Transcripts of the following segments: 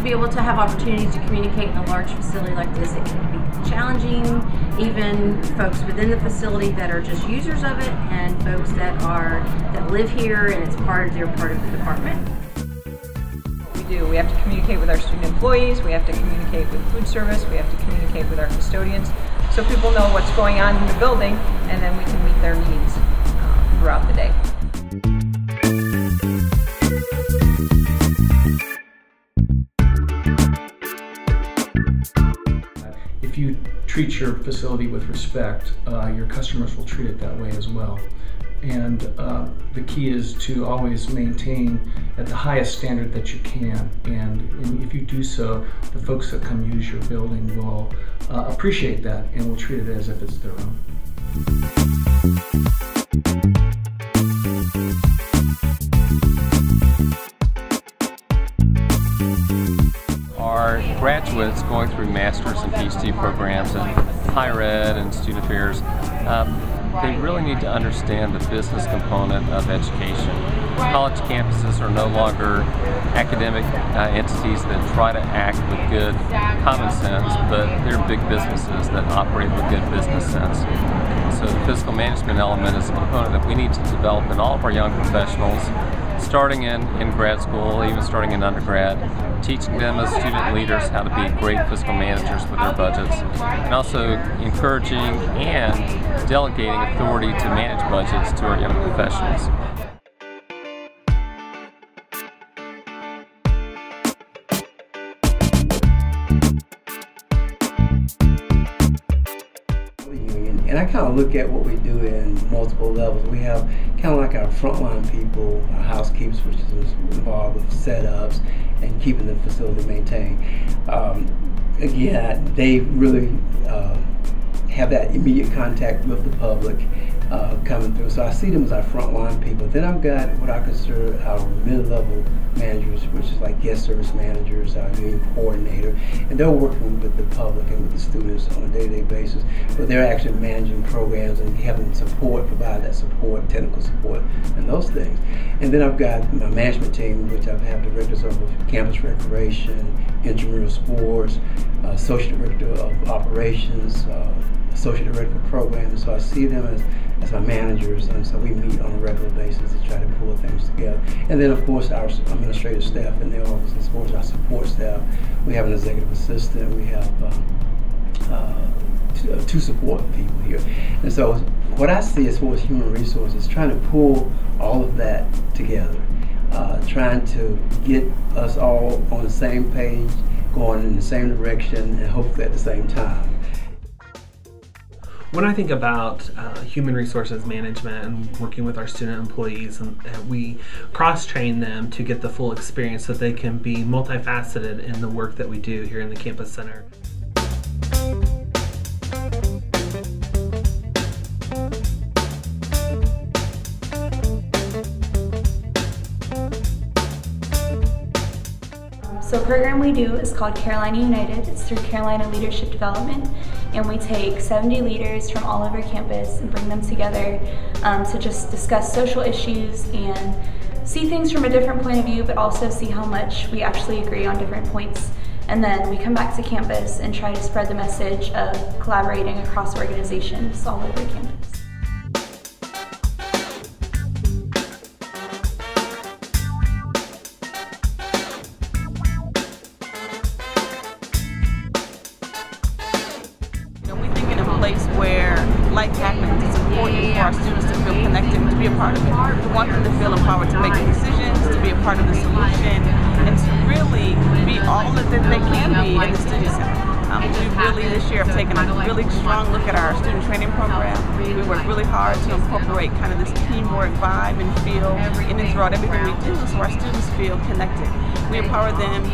be able to have opportunities to communicate in a large facility like this, it can be challenging, even folks within the facility that are just users of it, and folks that live here and they're part of the department. We have to communicate with our student employees, we have to communicate with food service, we have to communicate with our custodians, so people know what's going on in the building, and then we can meet their needs throughout the day. If you treat your facility with respect, your customers will treat it that way as well. And the key is to always maintain at the highest standard that you can. And if you do so, the folks that come use your building will appreciate that and will treat it as if it's their own. Our graduates going through master's and PhD programs in higher ed and student affairs, they really need to understand the business component of education. College campuses are no longer academic entities that try to act with good common sense, but they're big businesses that operate with good business sense. So the fiscal management element is a component that we need to develop in all of our young professionals, starting in grad school, even starting in undergrad, teaching them as student leaders how to be great fiscal managers with their budgets, and also encouraging and delegating authority to manage budgets to our young professionals. And I kind of look at what we do in multiple levels. We have kind of like our frontline people, our housekeepers, which is involved with setups and keeping the facility maintained. Again, they really have that immediate contact with the public coming through. So I see them as our frontline people. Then I've got what I consider our mid-level managers, which is like guest service managers, our union coordinator, and they're working with the public and with the students on a day-to-day basis, but they're actually managing programs and having support, provide that support, technical support, and those things. And then I've got my management team, which I have directors of campus recreation, intramural sports, associate director of operations, associate director of programs. So I see them as my managers, and so we meet on a regular basis to try to pull things together. And then of course our administrative staff in the office, and of course our support staff. We have an executive assistant, we have two support people here. And so what I see as far as human resources, trying to pull all of that together, trying to get us all on the same page, going in the same direction, and hopefully at the same time. When I think about human resources management and working with our student employees, and we cross-train them to get the full experience so they can be multifaceted in the work that we do here in the campus center. So the program we do is called Carolina United. It's through Carolina Leadership Development, and we take 70 leaders from all over campus and bring them together to just discuss social issues and see things from a different point of view, but also see how much we actually agree on different points. And then we come back to campus and try to spread the message of collaborating across organizations all over campus. Place where life happens, it's important for our students to feel connected, to be a part of it. We want them to feel empowered to make decisions, to be a part of the solution, and to really be all that they can be in the student center. We really this year have taken a really strong look at our student training program. We work really hard to incorporate kind of this teamwork vibe and feel in and throughout everything we do, so our students feel connected. We empower them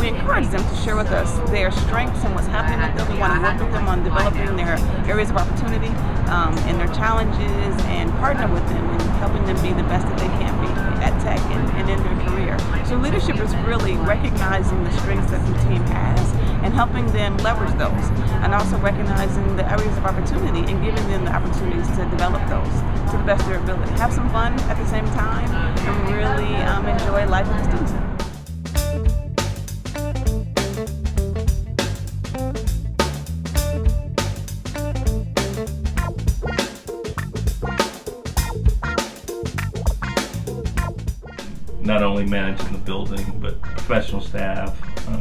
we encourage them to share with us their strengths and what's happening with them. We want to work with them on developing their areas of opportunity and their challenges, and partner with them in helping them be the best that they can be at Tech and in their career. So leadership is really recognizing the strengths that the team has and helping them leverage those, and also recognizing the areas of opportunity and giving them the opportunities to develop those to the best of their ability. Have some fun at the same time and really enjoy life at the student center. not only managing the building, but professional staff,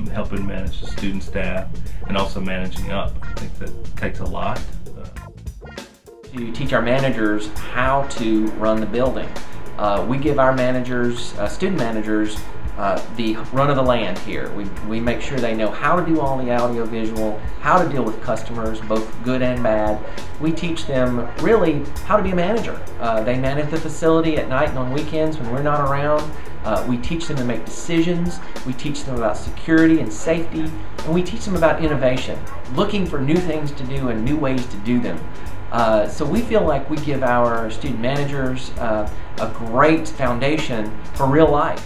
helping manage the student staff, and also managing up. I think that takes a lot. To teach our managers how to run the building. We give our managers, student managers, the run of the land here. We make sure they know how to do all the audio visual, how to deal with customers, both good and bad. We teach them really how to be a manager. They manage the facility at night and on weekends when we're not around. We teach them to make decisions. We teach them about security and safety, and we teach them about innovation, looking for new things to do and new ways to do them. So we feel like we give our student managers a great foundation for real life.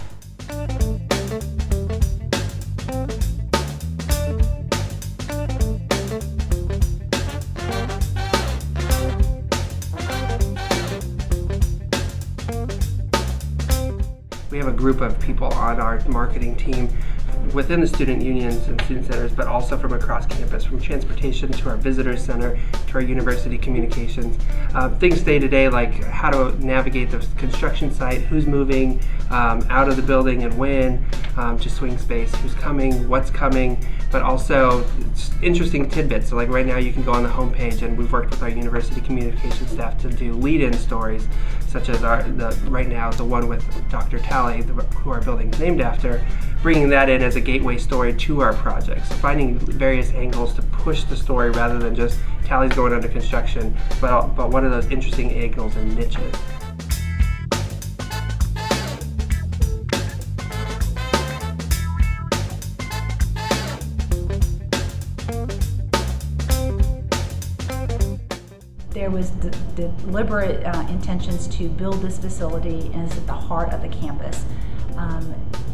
We have a group of people on our marketing team within the student unions and student centers, but also from across campus, from transportation to our visitor center to our university communications. Things day to day like how to navigate the construction site, who's moving out of the building and when, to swing space, who's coming, what's coming, but also interesting tidbits. So like right now you can go on the homepage, and we've worked with our university communication staff to do lead-in stories, such as right now the one with Dr. Talley, who our building is named after, bringing that in as a gateway story to our project. So finding various angles to push the story rather than just Talley's going under construction, but what are those interesting angles and niches. There was deliberate intentions to build this facility, and it's at the heart of the campus.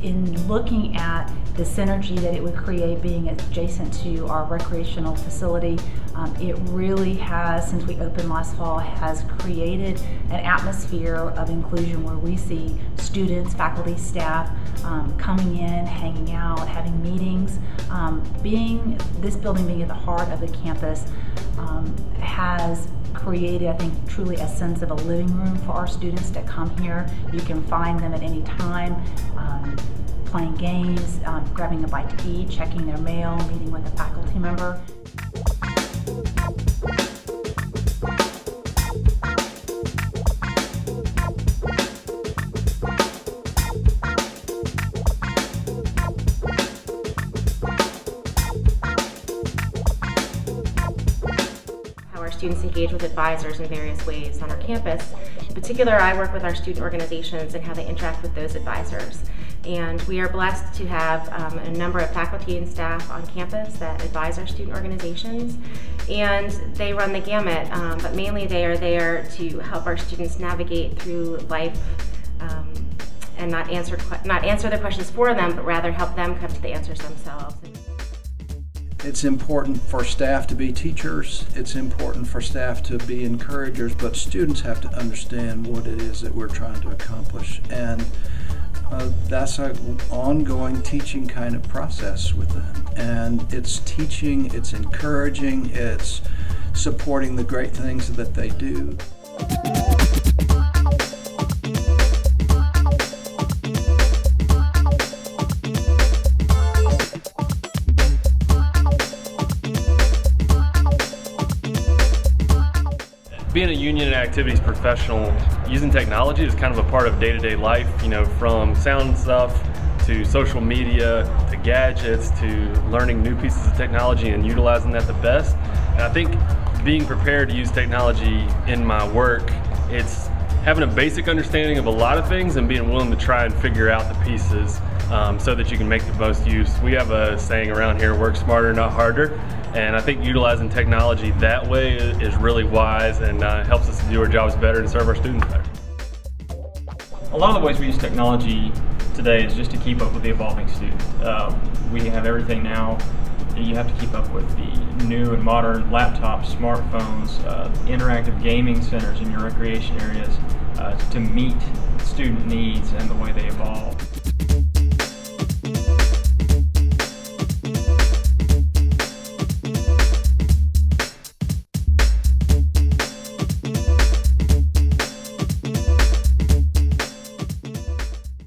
In looking at the synergy that it would create being adjacent to our recreational facility, it really has, since we opened last fall, has created an atmosphere of inclusion where we see students, faculty, staff coming in, hanging out, having meetings. This building being at the heart of the campus has created, I think, truly a sense of a living room for our students to come here. You can find them at any time, playing games, grabbing a bite to eat, checking their mail, meeting with a faculty member. Students engage with advisors in various ways on our campus. In particular, I work with our student organizations and how they interact with those advisors. And we are blessed to have a number of faculty and staff on campus that advise our student organizations. And they run the gamut, but mainly they are there to help our students navigate through life and not answer the questions for them, but rather help them come to the answers themselves. It's important for staff to be teachers, it's important for staff to be encouragers, but students have to understand what it is that we're trying to accomplish. And that's an ongoing teaching kind of process with them. And it's teaching, it's encouraging, it's supporting the great things that they do. Being a union and activities professional, using technology is kind of a part of day-to-day life, you know, from sound stuff to social media to gadgets to learning new pieces of technology and utilizing that the best. And I think being prepared to use technology in my work, it's having a basic understanding of a lot of things and being willing to try and figure out the pieces so that you can make the most use. We have a saying around here, work smarter, not harder. And I think utilizing technology that way is really wise and helps us to do our jobs better and serve our students better. A lot of the ways we use technology today is just to keep up with the evolving student. We have everything now. You have to keep up with the new and modern laptops, smartphones, interactive gaming centers in your recreation areas to meet student needs and the way they evolve.